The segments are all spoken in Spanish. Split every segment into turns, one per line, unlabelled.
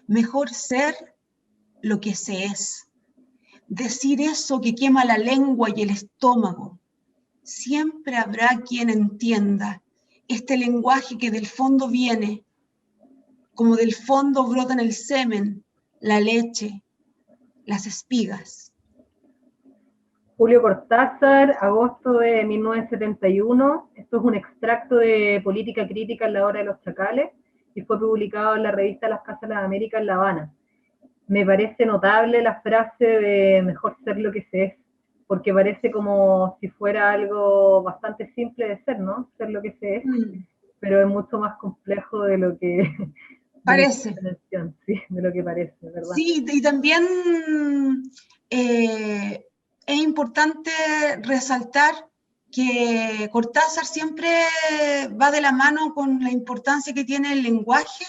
Mejor ser lo que se es. Decir eso que quema la lengua y el estómago. Siempre habrá quien entienda este lenguaje que del fondo viene, como del fondo brotan el semen, la leche, las espigas.
Julio Cortázar, agosto de 1971. Esto es un extracto de Política Crítica en la Hora de los Chacales y fue publicado en la revista Las Casas de las Américas en La Habana. Me parece notable la frase de mejor ser lo que se es, porque parece como si fuera algo bastante simple de ser, ¿no? Ser lo que se es, pero es mucho más complejo de lo que
parece.
Sí, de lo que parece, ¿verdad?
Sí, y también es importante resaltar que Cortázar siempre va de la mano con la importancia que tiene el lenguaje,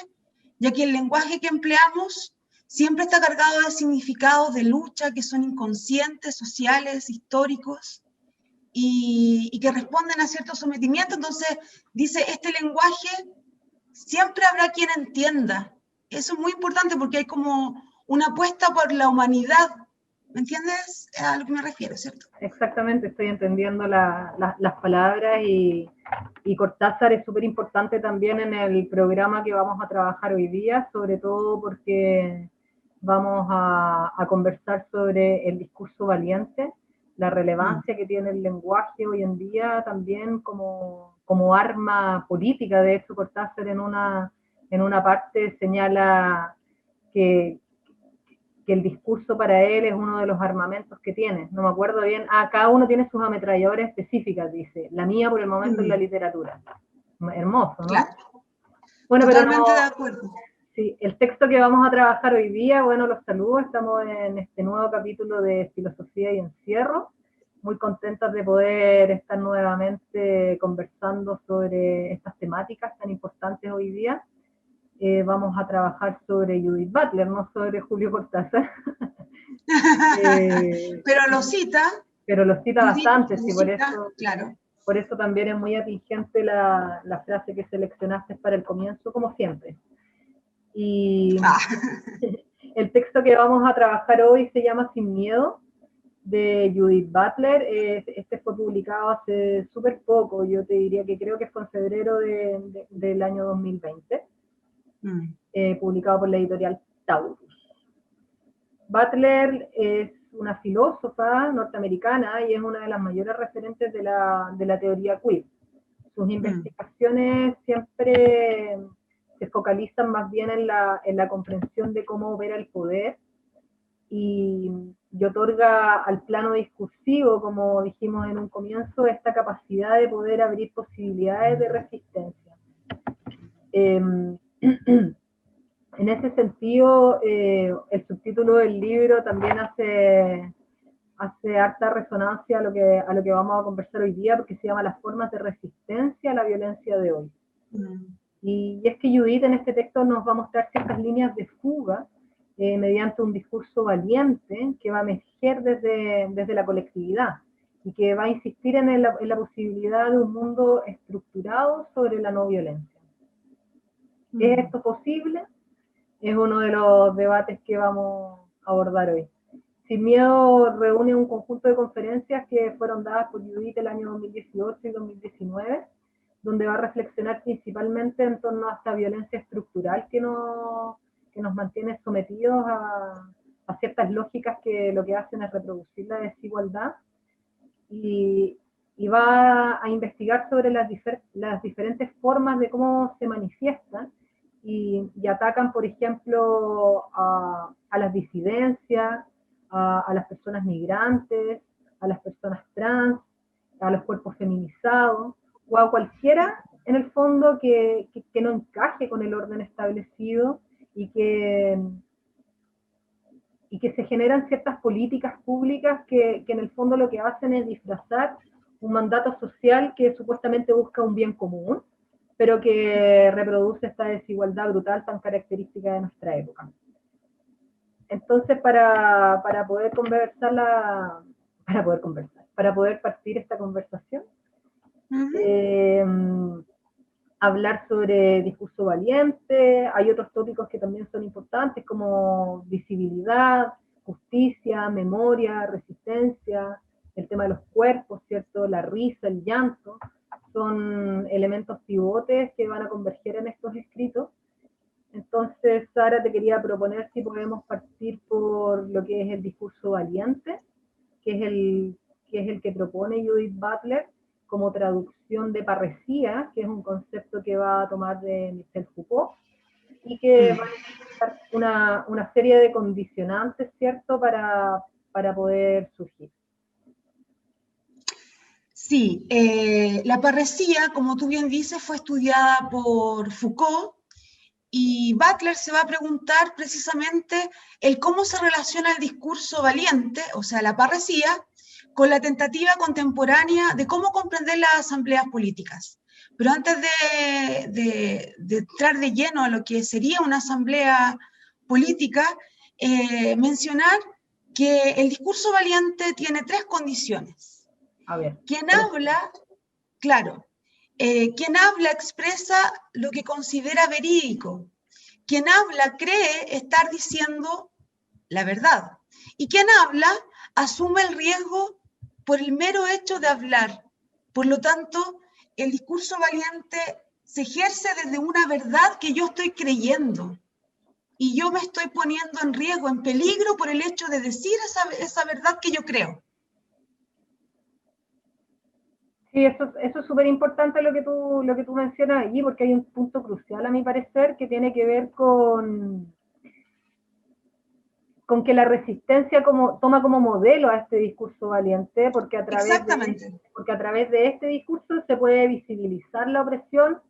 ya que el lenguaje que empleamos siempre está cargado de significados de lucha que son inconscientes, sociales, históricos, y que responden a cierto sometimiento. Entonces, dice, este lenguaje siempre habrá quien entienda. Eso es muy importante porque hay como una apuesta por la humanidad. ¿Me entiendes a lo que me refiero, cierto?
Exactamente, estoy entendiendo las palabras y Cortázar es súper importante también en el programa que vamos a trabajar hoy día, sobre todo porque vamos a conversar sobre el discurso valiente, la relevancia que tiene el lenguaje hoy en día también como arma política. De hecho, Cortázar en una parte señala que el discurso para él es uno de los armamentos que tiene. No me acuerdo bien. Cada uno tiene sus ametralladoras específicas, dice. La mía por el momento es la literatura. Hermoso, ¿no?
Claro.
Bueno,
Totalmente
pero no,
de acuerdo.
sí, el texto que vamos a trabajar hoy día, bueno, los saludo. Estamos en este nuevo capítulo de Filosofía y Encierro. Muy contentos de poder estar nuevamente conversando sobre estas temáticas tan importantes hoy día. Vamos a trabajar sobre Judith Butler, no sobre Julio Cortázar.
Pero lo cita.
Pero lo cita
Judith,
bastante,
lo
sí,
cita, claro.
por eso también es muy atingente la frase que seleccionaste para el comienzo, como siempre. Y el texto que vamos a trabajar hoy se llama Sin Miedo, de Judith Butler. Este fue publicado hace súper poco, yo te diría que creo que fue en febrero del año 2020, publicado por la editorial Taurus. Butler es una filósofa norteamericana y es una de las mayores referentes de la teoría queer. Sus investigaciones siempre se focalizan más bien en la comprensión de cómo opera el poder y otorga al plano discursivo, como dijimos en un comienzo, esta capacidad de poder abrir posibilidades de resistencia. En ese sentido, el subtítulo del libro también hace harta resonancia a lo que vamos a conversar hoy día, porque se llama Las formas de resistencia a la violencia de hoy. Y es que Judith en este texto nos va a mostrar ciertas líneas de fuga mediante un discurso valiente que va a emerger desde la colectividad y que va a insistir en la posibilidad de un mundo estructurado sobre la no violencia. ¿Es esto posible? Es uno de los debates que vamos a abordar hoy. Sin Miedo reúne un conjunto de conferencias que fueron dadas por Judith el año 2018 y 2019, donde va a reflexionar principalmente en torno a esta violencia estructural que nos mantiene sometidos a ciertas lógicas que lo que hacen es reproducir la desigualdad, y va a investigar sobre las diferentes formas de cómo se manifiestan y atacan, por ejemplo, a las disidencias, a las personas migrantes, a las personas trans, a los cuerpos feminizados, o a cualquiera, en el fondo, que no encaje con el orden establecido y que se generan ciertas políticas públicas que en el fondo lo que hacen es disfrazar un mandato social que supuestamente busca un bien común, pero que reproduce esta desigualdad brutal tan característica de nuestra época. Entonces, para poder partir esta conversación, hablar sobre discurso valiente. Hay otros tópicos que también son importantes, como visibilidad, justicia, memoria, resistencia, el tema de los cuerpos, ¿cierto? La risa, el llanto, son elementos pivotes que van a converger en estos escritos. Entonces, Sara, te quería proponer si podemos partir por lo que es el discurso valiente, que es el que propone Judith Butler como traducción de parresía, que es un concepto que va a tomar de Michel Foucault, y que va a necesitar una serie de condicionantes, ¿cierto?, para poder surgir.
Sí, la parresía, como tú bien dices, fue estudiada por Foucault, y Butler se va a preguntar precisamente el cómo se relaciona el discurso valiente, o sea, la parresía, con la tentativa contemporánea de cómo comprender las asambleas políticas. Pero antes de entrar de lleno a lo que sería una asamblea política, mencionar que el discurso valiente tiene 3 condiciones.
A ver.
Quien habla, claro, quien habla expresa lo que considera verídico. Quien habla cree estar diciendo la verdad. Y quien habla asume el riesgo por el mero hecho de hablar. Por lo tanto, el discurso valiente se ejerce desde una verdad que yo estoy creyendo. Y yo me estoy poniendo en riesgo, en peligro, por el hecho de decir esa verdad que yo creo.
Sí, eso es súper importante lo que tú mencionas allí, porque hay un punto crucial, a mi parecer, que tiene que ver con que la resistencia toma como modelo a este discurso valiente, porque a través de este discurso se puede visibilizar la opresión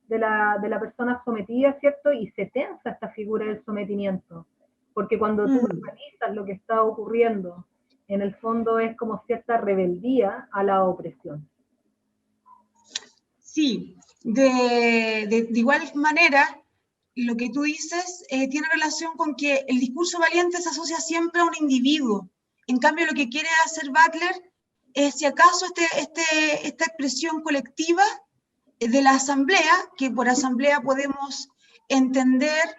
de la persona sometida, ¿cierto? Y se tensa esta figura del sometimiento, porque cuando tú analizas lo que está ocurriendo, en el fondo es como cierta rebeldía a la opresión.
Sí, de igual manera, lo que tú dices tiene relación con que el discurso valiente se asocia siempre a un individuo. En cambio, lo que quiere hacer Butler es, si acaso, esta expresión colectiva de la asamblea, que por asamblea podemos entender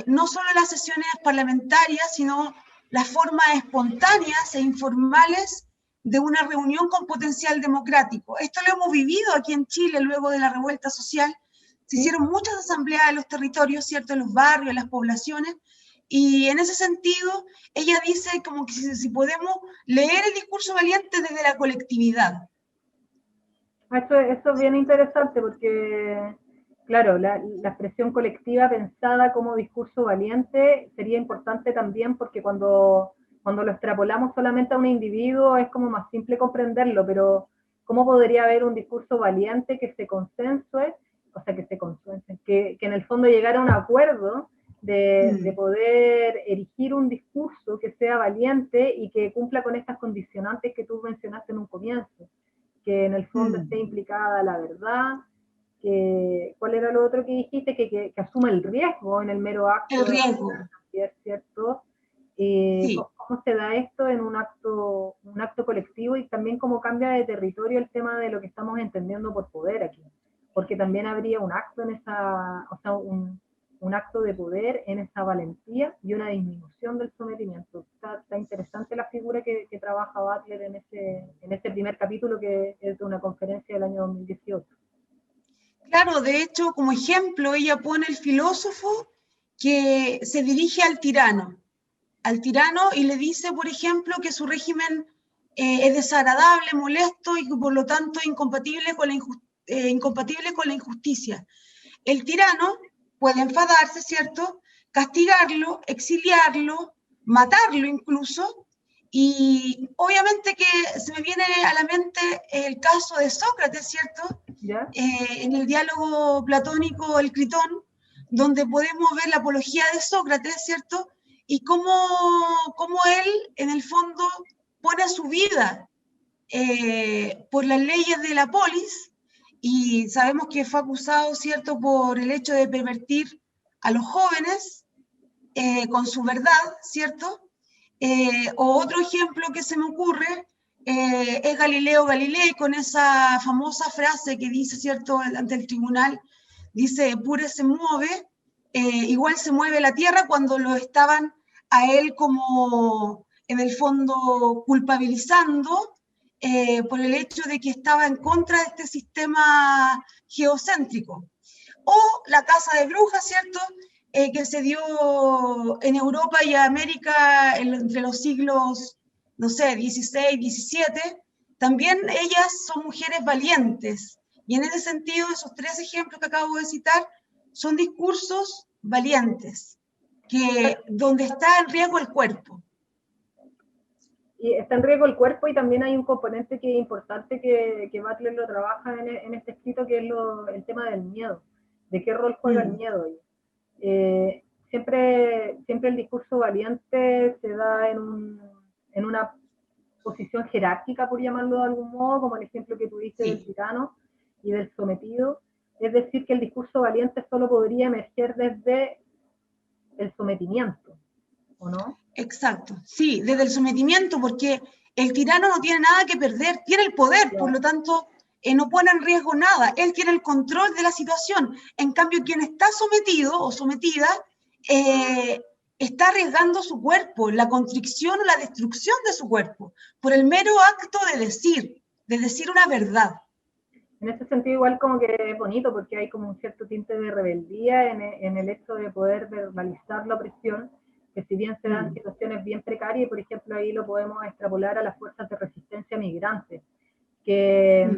no solo las sesiones parlamentarias, sino las formas espontáneas e informales de una reunión con potencial democrático. Esto lo hemos vivido aquí en Chile luego de la revuelta social. Se hicieron muchas asambleas en los territorios, ¿cierto?, en los barrios, en las poblaciones, y en ese sentido, ella dice como que si podemos leer el discurso valiente desde la colectividad.
Eso es bien interesante porque, claro, la expresión colectiva pensada como discurso valiente sería importante también porque cuando lo extrapolamos solamente a un individuo es como más simple comprenderlo, pero ¿cómo podría haber un discurso valiente que se consensue, o sea, que en el fondo llegara a un acuerdo de poder erigir un discurso que sea valiente y que cumpla con estas condicionantes que tú mencionaste en un comienzo? Que en el fondo esté implicada la verdad, ¿cuál era lo otro que dijiste? Que asuma el riesgo en el mero acto.
El riesgo.
¿Cierto?
Sí.
¿Cómo se da esto en un acto colectivo y también cómo cambia de territorio el tema de lo que estamos entendiendo por poder aquí? Porque también habría un acto en esa, o sea, un acto de poder en esa valentía y una disminución del sometimiento. Está interesante la figura que trabaja Butler en ese primer capítulo, que es de una conferencia del año 2018.
Claro, de hecho, como ejemplo, ella pone el filósofo que se dirige al tirano y le dice, por ejemplo, que su régimen es desagradable, molesto y por lo tanto incompatible con la injusticia. El tirano puede enfadarse, ¿cierto?, castigarlo, exiliarlo, matarlo incluso, y obviamente que se me viene a la mente el caso de Sócrates, ¿cierto?, en el diálogo platónico El Critón, donde podemos ver la apología de Sócrates, ¿cierto?, y cómo él, en el fondo, pone su vida por las leyes de la polis, y sabemos que fue acusado, ¿cierto?, por el hecho de pervertir a los jóvenes con su verdad, ¿cierto? O otro ejemplo que se me ocurre es Galileo Galilei con esa famosa frase que dice, ¿cierto?, ante el tribunal, dice, pure se mueve, igual se mueve la tierra cuando lo estaban a él como, en el fondo, culpabilizando por el hecho de que estaba en contra de este sistema geocéntrico. O la caza de brujas, ¿cierto?, que se dio en Europa y América entre los siglos, no sé, 16, 17, también ellas son mujeres valientes. Y en ese sentido, esos tres ejemplos que acabo de citar son discursos valientes, donde está en riesgo el cuerpo.
Y está en riesgo el cuerpo, y también hay un componente que es importante que Butler lo trabaja en este escrito, que es el tema del miedo. ¿De qué rol juega el miedo ahí? Siempre el discurso valiente se da en una posición jerárquica, por llamarlo de algún modo, como el ejemplo que tuviste del tirano y del sometido. Es decir, que el discurso valiente solo podría emerger desde el sometimiento, ¿o no?
Exacto, sí, desde el sometimiento, porque el tirano no tiene nada que perder, tiene el poder, por lo tanto, no pone en riesgo nada, él tiene el control de la situación. En cambio, quien está sometido o sometida está arriesgando su cuerpo, la constricción o la destrucción de su cuerpo, por el mero acto de decir una verdad.
En ese sentido, igual como que es bonito, porque hay como un cierto tinte de rebeldía en el hecho de poder verbalizar la opresión, que si bien se dan situaciones bien precarias, por ejemplo, ahí lo podemos extrapolar a las fuerzas de resistencia migrantes, que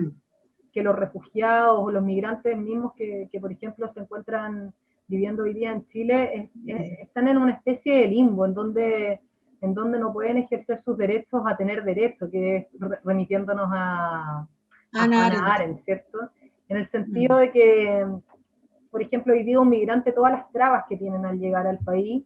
los refugiados o los migrantes mismos que, por ejemplo, se encuentran viviendo hoy día en Chile, están en una especie de limbo, en donde no pueden ejercer sus derechos a tener derecho, que es remitiéndonos a Hannah Arendt, ¿cierto? En el sentido de que, por ejemplo, hoy día un migrante, todas las trabas que tienen al llegar al país,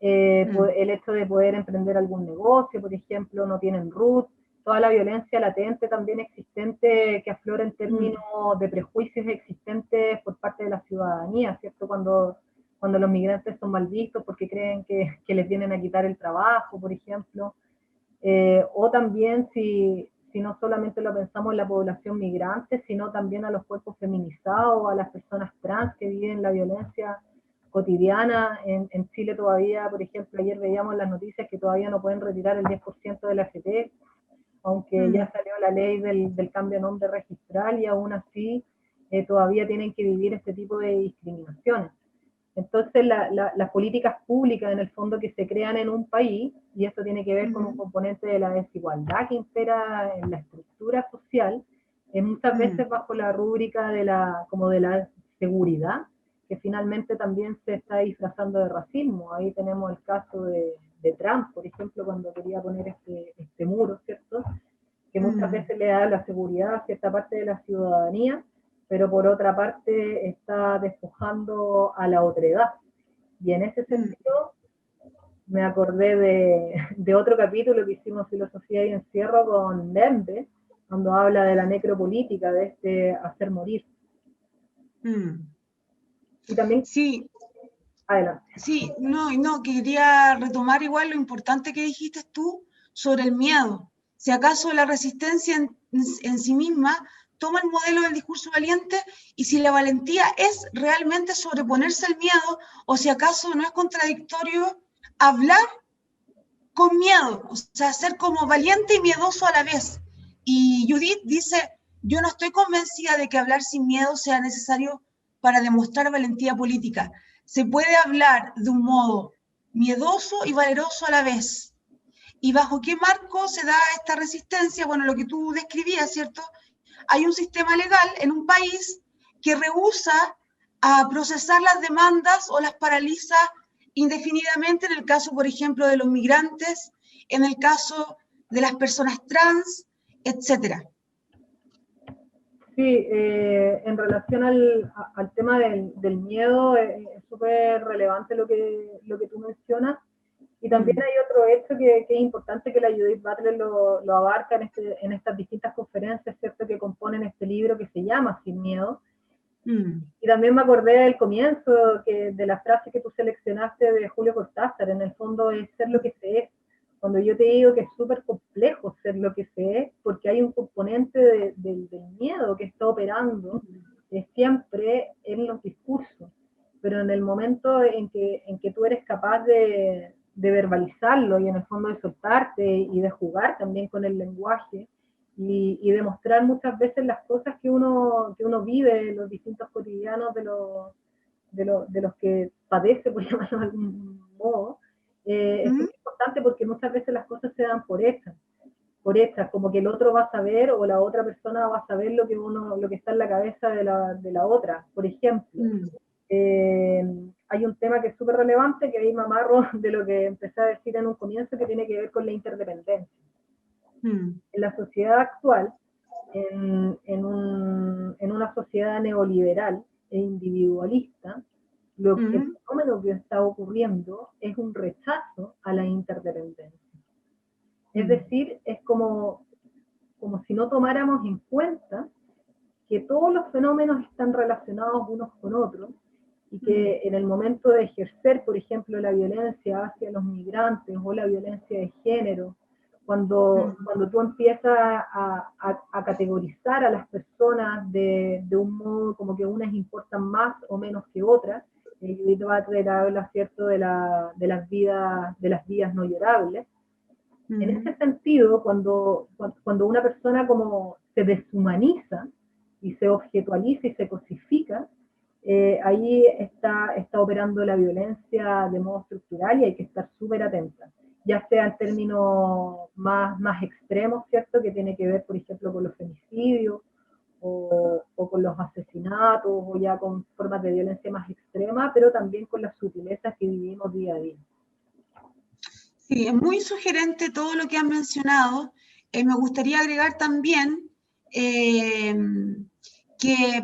el hecho de poder emprender algún negocio, por ejemplo, no tienen RUT, toda la violencia latente también existente que aflora en términos de prejuicios existentes por parte de la ciudadanía, ¿cierto? Cuando los migrantes son mal vistos porque creen que les vienen a quitar el trabajo, por ejemplo, o también si no solamente lo pensamos en la población migrante, sino también a los cuerpos feminizados, a las personas trans que viven la violencia cotidiana. En Chile todavía, por ejemplo, ayer veíamos las noticias que todavía no pueden retirar el 10% de la AFP, aunque ya salió la ley del cambio de nombre registral, y aún así todavía tienen que vivir este tipo de discriminaciones. Entonces, las políticas públicas, en el fondo, que se crean en un país, y esto tiene que ver con un componente de la desigualdad que impera en la estructura social, muchas veces bajo la rúbrica de la seguridad, que finalmente también se está disfrazando de racismo. Ahí tenemos el caso de Trump, por ejemplo, cuando quería poner este muro, ¿cierto?, que muchas veces le da la seguridad a cierta parte de la ciudadanía, pero por otra parte está despojando a la otredad. Y en ese sentido me acordé de otro capítulo que hicimos, Filosofía y Encierro, con Lembe, cuando habla de la necropolítica, de este hacer morir. Y también...
Sí.
Adelante.
Sí, no, quería retomar igual lo importante que dijiste tú sobre el miedo. Si acaso la resistencia en sí misma toma el modelo del discurso valiente, y si la valentía es realmente sobreponerse al miedo, o si acaso no es contradictorio hablar con miedo, o sea, ser como valiente y miedoso a la vez. Y Judith dice, yo no estoy convencida de que hablar sin miedo sea necesario para demostrar valentía política. Se puede hablar de un modo miedoso y valeroso a la vez. ¿Y bajo qué marco se da esta resistencia? Bueno, lo que tú describías, ¿cierto? Hay un sistema legal en un país que rehúsa a procesar las demandas o las paraliza indefinidamente, en el caso, por ejemplo, de los migrantes, en el caso de las personas trans, etcétera.
Sí, en relación al tema del miedo, es súper relevante lo que tú mencionas. Y también hay otro hecho que es importante, que la Judith Butler lo abarca en estas distintas conferencias, ¿cierto?, que componen este libro que se llama Sin Miedo. Y también me acordé del comienzo de la frase que tú seleccionaste de Julio Cortázar, en el fondo es ser lo que se es, cuando yo te digo que es súper complejo ser lo que se es, porque hay un componente del miedo que está operando siempre en los discursos, pero en el momento en que tú eres capaz de verbalizarlo y en el fondo de soltarte y de jugar también con el lenguaje y demostrar muchas veces las cosas que uno vive, los distintos cotidianos de los que padece, por llamarlo de algún modo, es muy importante porque muchas veces las cosas se dan por hechas, como que el otro va a saber o la otra persona va a saber lo que está en la cabeza de la otra. Por ejemplo, hay un tema que es súper relevante, que ahí me amarro de lo que empecé a decir en un comienzo, que tiene que ver con la interdependencia. En la sociedad actual, en una sociedad neoliberal e individualista, el fenómeno que está ocurriendo es un rechazo a la interdependencia. Es decir, es como si no tomáramos en cuenta que todos los fenómenos están relacionados unos con otros y que en el momento de ejercer, por ejemplo, la violencia hacia los migrantes o la violencia de género, cuando tú empiezas a categorizar a las personas de un modo como que unas importan más o menos que otras, Judith Butler habla, ¿cierto?, de las vidas no llorables. En ese sentido, cuando una persona como se deshumaniza y se objetualiza y se cosifica, ahí está operando la violencia de modo estructural y hay que estar súper atenta, ya sea en términos más extremos, ¿cierto?, que tiene que ver, por ejemplo, con los femicidios o con los asesinatos o ya con formas de violencia más extremas, pero también con las sutilezas que vivimos día a día.
Sí, es muy sugerente todo lo que han mencionado. Me gustaría agregar también que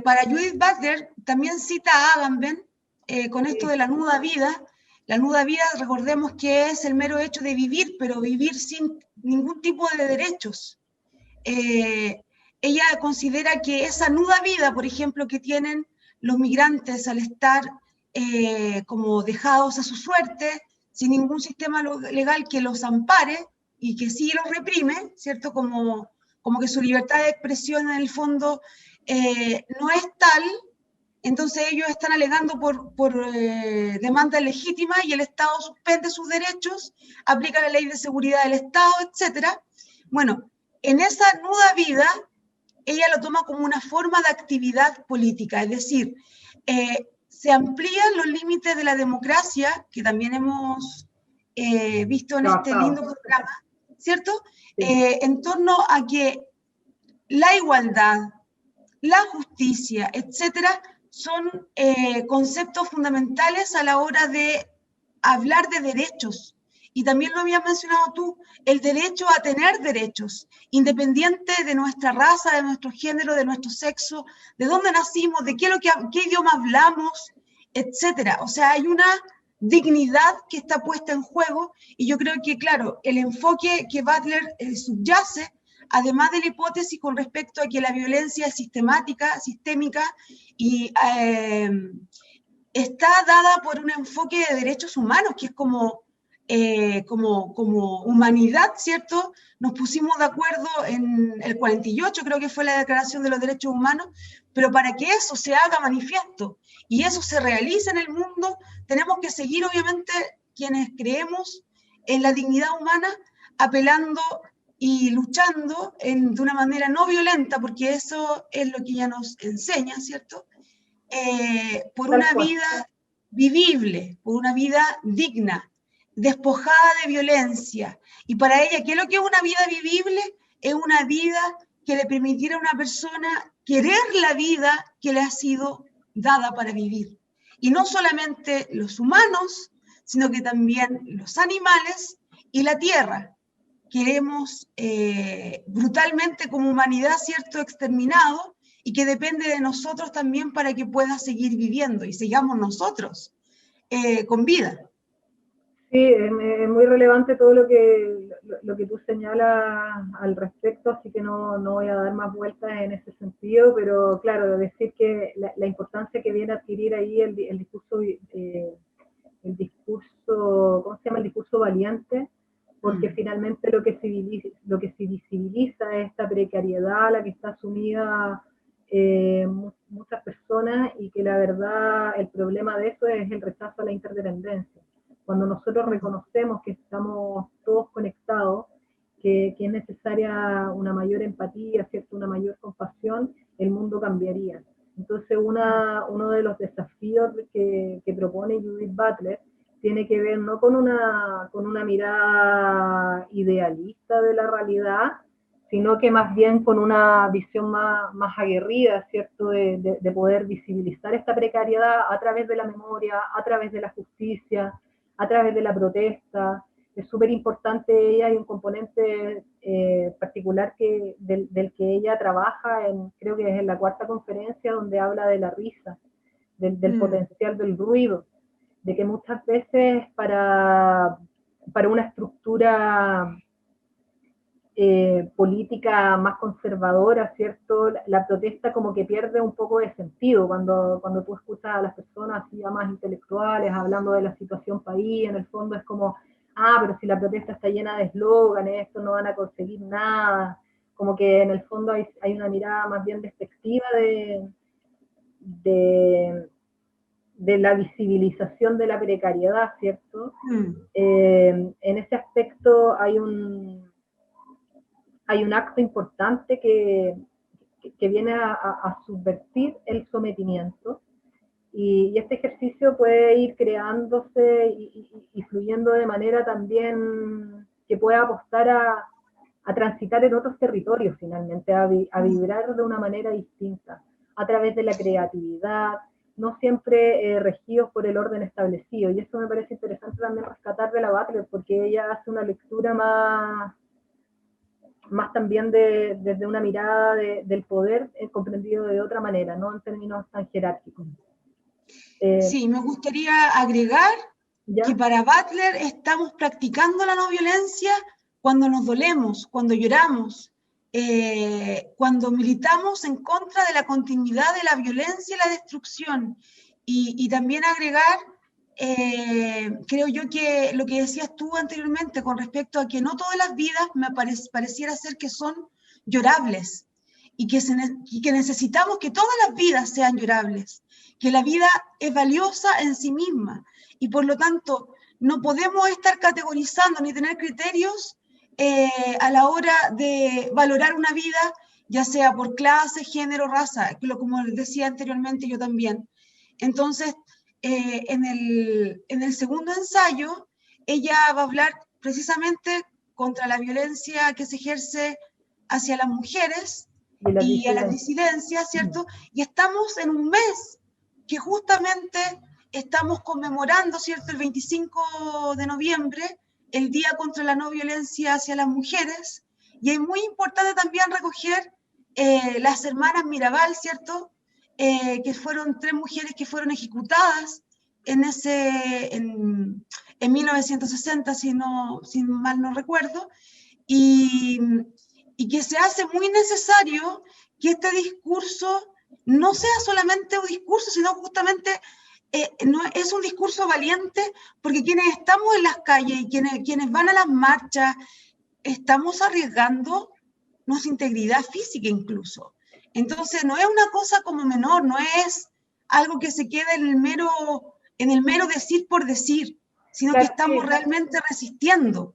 para Judith Butler también cita a Agamben con esto de la nuda vida. La nuda vida, recordemos que es el mero hecho de vivir, pero vivir sin ningún tipo de derechos. Ella considera que esa nuda vida, por ejemplo, que tienen los migrantes al estar como dejados a su suerte, sin ningún sistema legal que los ampare y que sí los reprime, ¿cierto? Como que su libertad de expresión en el fondo no es tal, entonces ellos están alegando por demanda legítima y el Estado suspende sus derechos, aplica la ley de seguridad del Estado, etc. Bueno, en esa nuda vida, ella lo toma como una forma de actividad política, es decir, se amplían los límites de la democracia, que también hemos visto en este lindo programa, ¿cierto?
Sí.
En torno a que la igualdad, la justicia, etcétera, son conceptos fundamentales a la hora de hablar de derechos. Y también lo habías mencionado tú, el derecho a tener derechos, independiente de nuestra raza, de nuestro género, de nuestro sexo, de dónde nacimos, de qué idioma hablamos, etcétera. O sea, hay una dignidad que está puesta en juego y yo creo que, claro, el enfoque que Butler subyace, además de la hipótesis con respecto a que la violencia es sistemática, sistémica y está dada por un enfoque de derechos humanos, que es como humanidad, ¿cierto? Nos pusimos de acuerdo en el 48, creo que fue la Declaración de los Derechos Humanos, pero para que eso se haga manifiesto y eso se realice en el mundo, tenemos que seguir, obviamente, quienes creemos en la dignidad humana, apelando y luchando de una manera no violenta, porque eso es lo que ella nos enseña, ¿cierto? Por una vida vivible, por una vida digna, despojada de violencia. Y para ella, ¿qué es lo que es una vida vivible? Es una vida que le permitiera a una persona querer la vida que le ha sido dada para vivir. Y no solamente los humanos, sino que también los animales y la tierra. Queremos brutalmente como humanidad, ¿cierto?, exterminado, y que depende de nosotros también para que pueda seguir viviendo y sigamos nosotros con vida.
Sí, es muy relevante todo lo que tú señalas al respecto, así que no voy a dar más vueltas en ese sentido, pero claro, decir que la importancia que viene a adquirir ahí el discurso, ¿cómo se llama? El discurso valiente, porque finalmente lo que se visibiliza es esta precariedad a la que está sumida muchas personas, y que la verdad el problema de eso es el rechazo a la interdependencia. Cuando nosotros reconocemos que estamos todos conectados, que es necesaria una mayor empatía, ¿cierto? Una mayor compasión, el mundo cambiaría. Entonces uno de los desafíos que propone Judith Butler tiene que ver no con una mirada idealista de la realidad, sino que más bien con una visión más aguerrida, ¿cierto? De poder visibilizar esta precariedad a través de la memoria, a través de la justicia, a través de la protesta. Es súper importante ella, hay un componente particular del que ella trabaja, creo que es en la 4ª conferencia, donde habla de la risa, del potencial del ruido, de que muchas veces para una estructura política más conservadora, ¿cierto? La protesta como que pierde un poco de sentido cuando tú escuchas a las personas así ya más intelectuales hablando de la situación país. En el fondo es como, pero si la protesta está llena de eslóganes, esto no van a conseguir nada. Como que en el fondo hay una mirada más bien despectiva de la visibilización de la precariedad, ¿cierto? En ese aspecto hay un acto importante que viene a subvertir el sometimiento, y este ejercicio puede ir creándose y fluyendo de manera también que pueda apostar a transitar en otros territorios finalmente, a vibrar de una manera distinta, a través de la creatividad, no siempre regidos por el orden establecido. Y eso me parece interesante también rescatar de la Butler, porque ella hace una lectura más también desde una mirada del poder comprendido de otra manera, no en términos tan jerárquicos.
Sí, me gustaría agregar que para Butler estamos practicando la no violencia cuando nos dolemos, cuando lloramos, cuando militamos en contra de la continuidad de la violencia y la destrucción. Y también agregar, creo yo que lo que decías tú anteriormente con respecto a que no todas las vidas pareciera ser que son llorables, y que necesitamos que todas las vidas sean llorables, que la vida es valiosa en sí misma, y por lo tanto no podemos estar categorizando ni tener criterios a la hora de valorar una vida, ya sea por clase, género, raza, como les decía anteriormente yo también. Entonces, en el segundo ensayo, ella va a hablar precisamente contra la violencia que se ejerce hacia las mujeres y a la disidencia, ¿cierto? Y estamos en un mes que justamente estamos conmemorando, ¿cierto?, el 25 de noviembre, el Día contra la No Violencia hacia las Mujeres, y es muy importante también recoger las hermanas Mirabal, ¿cierto?, que fueron 3 mujeres que fueron ejecutadas en 1960, si mal no recuerdo, y que se hace muy necesario que este discurso no sea solamente un discurso, sino justamente no, es un discurso valiente, porque quienes estamos en las calles y quienes van a las marchas, estamos arriesgando nuestra integridad física incluso. Entonces no es una cosa como menor, no es algo que se quede en el mero decir por decir, sino que estamos realmente resistiendo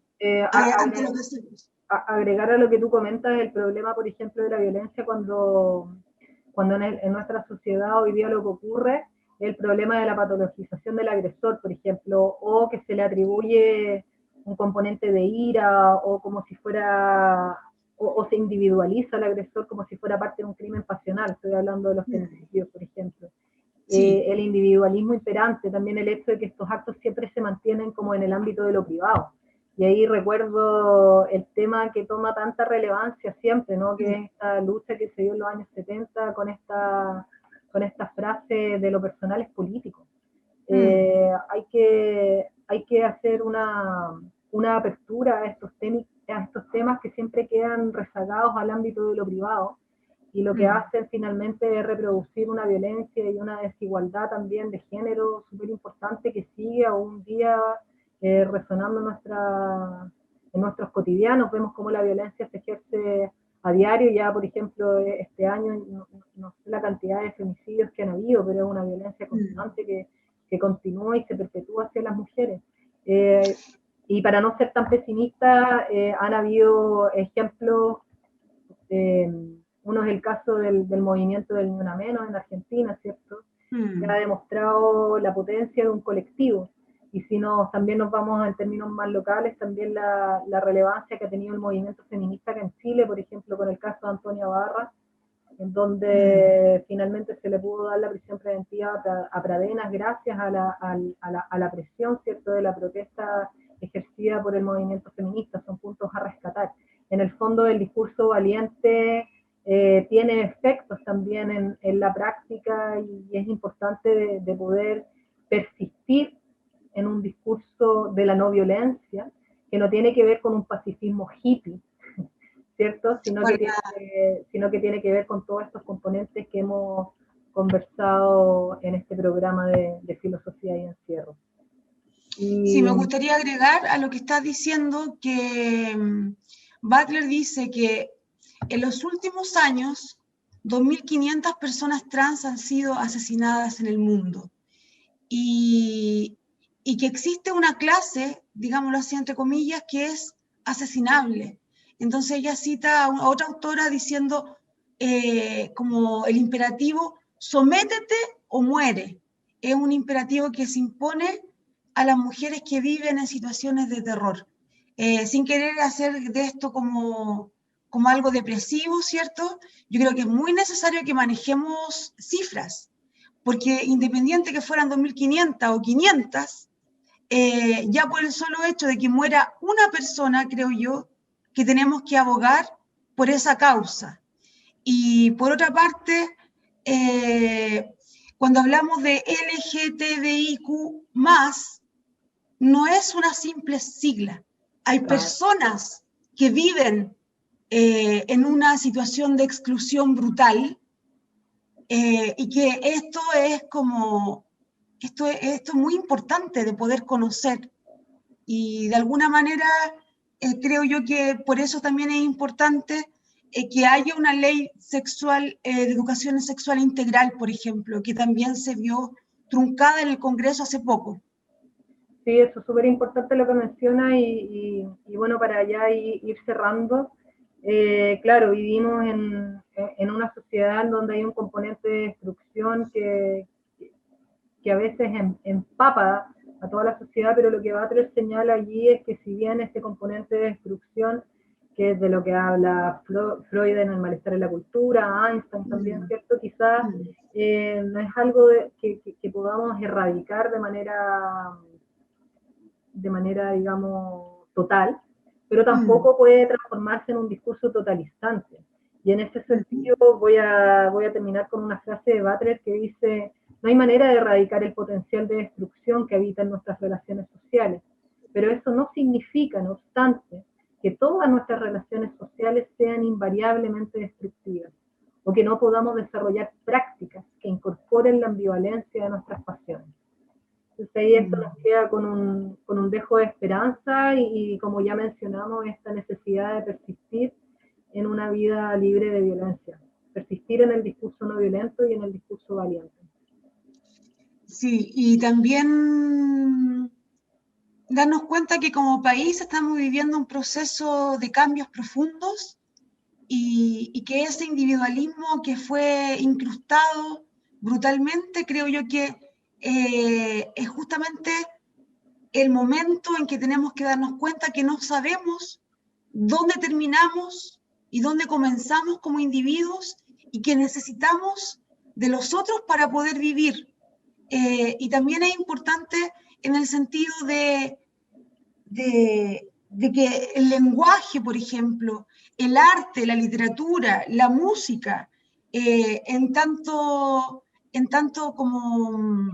ante lo que hacemos.
Agregar a lo que tú comentas, el problema, por ejemplo, de la violencia cuando en nuestra sociedad hoy día lo que ocurre es el problema de la patologización del agresor, por ejemplo, o que se le atribuye un componente de ira, o como si fuera, o se individualiza al agresor como si fuera parte de un crimen pasional. Estoy hablando de los femicidios, por ejemplo. Sí. El individualismo imperante, también el hecho de que estos actos siempre se mantienen como en el ámbito de lo privado. Y ahí recuerdo el tema que toma tanta relevancia siempre, ¿no? Que es esta lucha que se dio en los años 70 con esta frase de lo personal es político. Hay que hacer una apertura a estos temas que siempre quedan rezagados al ámbito de lo privado, y lo que hacen finalmente es reproducir una violencia y una desigualdad también de género súper importante que sigue aún día resonando en en nuestros cotidianos, vemos cómo la violencia se ejerce a diario. Ya, por ejemplo, este año, no sé la cantidad de femicidios que han habido, pero es una violencia constante que continúa y se perpetúa hacia las mujeres. Y para no ser tan pesimista, han habido ejemplos, uno es el caso del movimiento del Ni Una Menos en Argentina, ¿cierto? Que ha demostrado la potencia de un colectivo. Y si también nos vamos en términos más locales, también la relevancia que ha tenido el movimiento feminista acá en Chile, por ejemplo, con el caso de Antonia Barra, en donde finalmente se le pudo dar la prisión preventiva a Pradenas gracias a la presión, ¿cierto?, de la protesta ejercida por el movimiento feminista. Son puntos a rescatar. En el fondo, el discurso valiente tiene efectos también en la práctica, y es importante de poder persistir en un discurso de la no violencia, que no tiene que ver con un pacifismo hippie, ¿cierto? Sino que tiene que ver con todos estos componentes que hemos conversado en este programa de filosofía y encierro.
Sí, me gustaría agregar a lo que estás diciendo que Butler dice que en los últimos años 2.500 personas trans han sido asesinadas en el mundo, y que existe una clase, digámoslo así entre comillas, que es asesinable. Entonces ella cita a otra autora diciendo como el imperativo, sométete o muere. Es un imperativo que se impone a las mujeres que viven en situaciones de terror, sin querer hacer de esto como algo depresivo, ¿cierto? Yo creo que es muy necesario que manejemos cifras, porque independiente que fueran 2.500 o 500, ya por el solo hecho de que muera una persona, creo yo, que tenemos que abogar por esa causa. Y por otra parte, cuando hablamos de LGTBIQ+, no es una simple sigla. Hay personas que viven en una situación de exclusión brutal, y que esto es muy importante de poder conocer, y de alguna manera creo yo que por eso también es importante que haya una ley sexual, de educación sexual integral, por ejemplo, que también se vio truncada en el Congreso hace poco.
Sí, eso es súper importante lo que menciona, y bueno, para ya ir cerrando, claro, vivimos en una sociedad en donde hay un componente de destrucción que a veces empapa a toda la sociedad, pero lo que Butler señala allí es que si bien este componente de destrucción, que es de lo que habla Freud en El malestar en la cultura, Einstein también, ¿cierto? Quizás no es algo que podamos erradicar de manera, digamos, total, pero tampoco puede transformarse en un discurso totalizante. Y en ese sentido voy a terminar con una frase de Butler que dice: no hay manera de erradicar el potencial de destrucción que habita en nuestras relaciones sociales, pero eso no significa, no obstante, que todas nuestras relaciones sociales sean invariablemente destructivas, o que no podamos desarrollar prácticas que incorporen la ambivalencia de nuestras pasiones. Entonces ahí esto nos queda con un dejo de esperanza, y como ya mencionamos, esta necesidad de persistir en una vida libre de violencia, persistir en el discurso no violento y en el discurso valiente.
Sí, y también darnos cuenta que como país estamos viviendo un proceso de cambios profundos, y que ese individualismo que fue incrustado brutalmente, creo yo que es justamente el momento en que tenemos que darnos cuenta que no sabemos dónde terminamos y dónde comenzamos como individuos, y que necesitamos de los otros para poder vivir. Y también es importante en el sentido de que el lenguaje, por ejemplo, el arte, la literatura, la música, en tanto como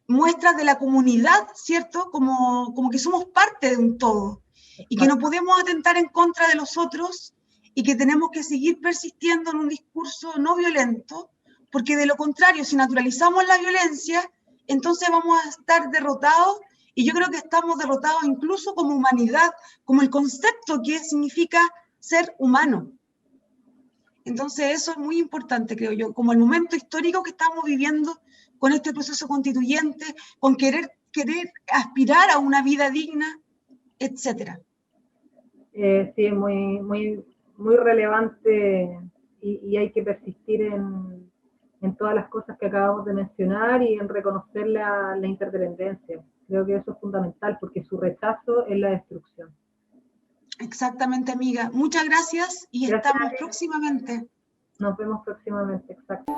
muestras de la comunidad, ¿cierto? Como que somos parte de un todo, y que no podemos atentar en contra de los otros, y que tenemos que seguir persistiendo en un discurso no violento, porque de lo contrario, si naturalizamos la violencia, entonces vamos a estar derrotados Y yo creo que estamos derrotados incluso como humanidad, como el concepto que significa ser humano. Entonces eso es muy importante, creo yo, como el momento histórico que estamos viviendo con este proceso constituyente, con querer aspirar a una vida digna, etcétera.
Sí, es muy relevante y hay que persistir en todas las cosas que acabamos de mencionar y en reconocer la interdependencia. Creo que eso es fundamental porque su rechazo es la destrucción.
Exactamente, amiga. Muchas gracias y
Gracias.
estamos próximamente.
Nos vemos próximamente, exacto.